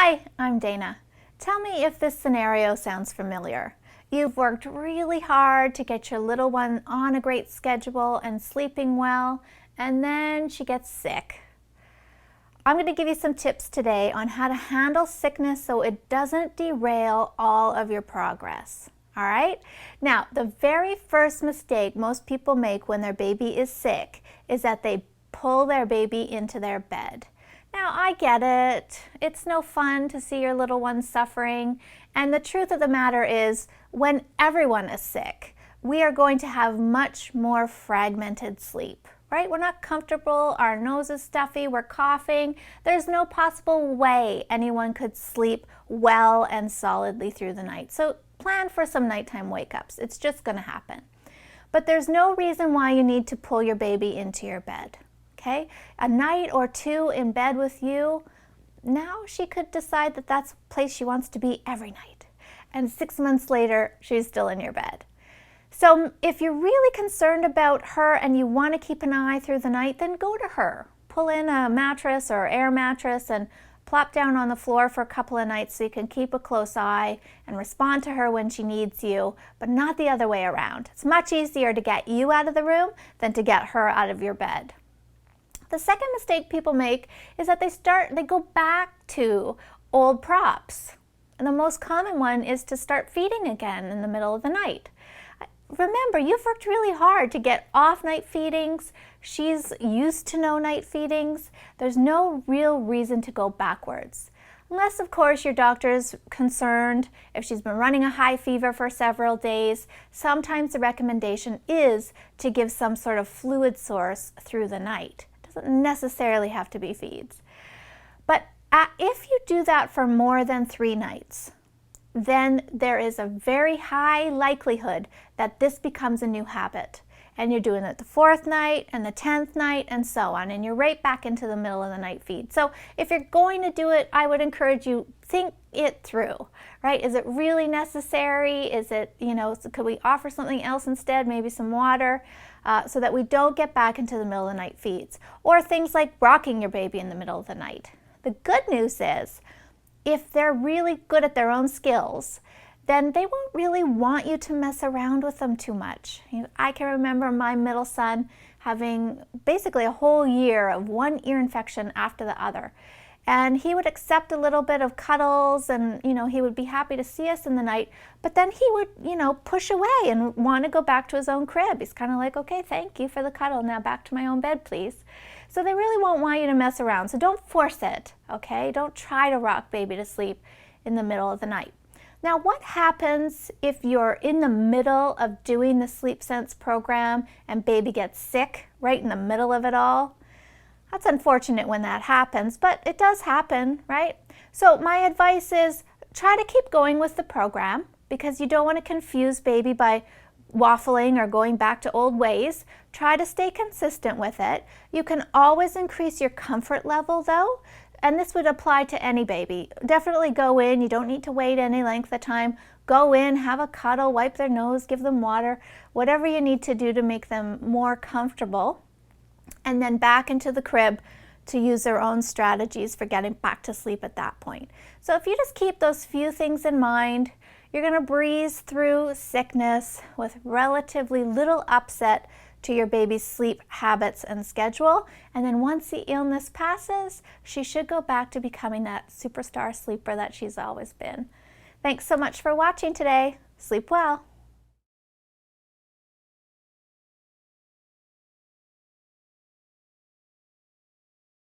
Hi, I'm Dana. Tell me if this scenario sounds familiar. You've worked really hard to get your little one on a great schedule and sleeping well, and then she gets sick. I'm going to give you some tips today on how to handle sickness so it doesn't derail all of your progress. All right? Now, the very first mistake most people make when their baby is sick is that they pull their baby into their bed. Now, I get it. It's no fun to see your little one suffering. And the truth of the matter is, when everyone is sick, we are going to have much more fragmented sleep, right? We're not comfortable, our nose is stuffy, we're coughing. There's no possible way anyone could sleep well and solidly through the night. So plan for some nighttime wake-ups. It's just going to happen. But there's no reason why you need to pull your baby into your bed. Okay? A night or two in bed with you, now she could decide that that's a place she wants to be every night. And 6 months later, she's still in your bed. So if you're really concerned about her and you want to keep an eye through the night, then go to her. Pull in a mattress or air mattress and plop down on the floor for a couple of nights so you can keep a close eye and respond to her when she needs you, but not the other way around. It's much easier to get you out of the room than to get her out of your bed. The second mistake people make is that they go back to old props. And the most common one is to start feeding again in the middle of the night. Remember, you've worked really hard to get off night feedings. She's used to no night feedings. There's no real reason to go backwards. Unless, of course, your doctor's concerned. If she's been running a high fever for several days, sometimes the recommendation is to give some sort of fluid source through the night. Doesn't necessarily have to be feeds. But if you do that for more than 3 nights, then there is a very high likelihood that this becomes a new habit. And you're doing it the 4th night and the 10th night and so on, and you're right back into the middle of the night feed. So if you're going to do it, I would encourage you, think it through, right? Is it really necessary? Is it, could we offer something else instead, maybe some water, so that we don't get back into the middle of the night feeds? Or things like rocking your baby in the middle of the night. The good news is, if they're really good at their own skills, then they won't really want you to mess around with them too much. I can remember my middle son having basically a whole year of one ear infection after the other. And he would accept a little bit of cuddles and, he would be happy to see us in the night, but then he would, push away and want to go back to his own crib. He's kind of like, okay, thank you for the cuddle. Now back to my own bed, please. So they really won't want you to mess around. So don't force it, okay? Don't try to rock baby to sleep in the middle of the night. Now, what happens if you're in the middle of doing the Sleep Sense program and baby gets sick right in the middle of it all? That's unfortunate when that happens, but it does happen, right? So my advice is try to keep going with the program because you don't want to confuse baby by waffling or going back to old ways. Try to stay consistent with it. You can always increase your comfort level though, and this would apply to any baby. Definitely go in. You don't need to wait any length of time. Go in, have a cuddle, wipe their nose, give them water, whatever you need to do to make them more comfortable. And then back into the crib to use their own strategies for getting back to sleep at that point. So if you just keep those few things in mind, you're going to breeze through sickness with relatively little upset to your baby's sleep habits and schedule. And then once the illness passes, she should go back to becoming that superstar sleeper that she's always been. Thanks so much for watching today. Sleep well.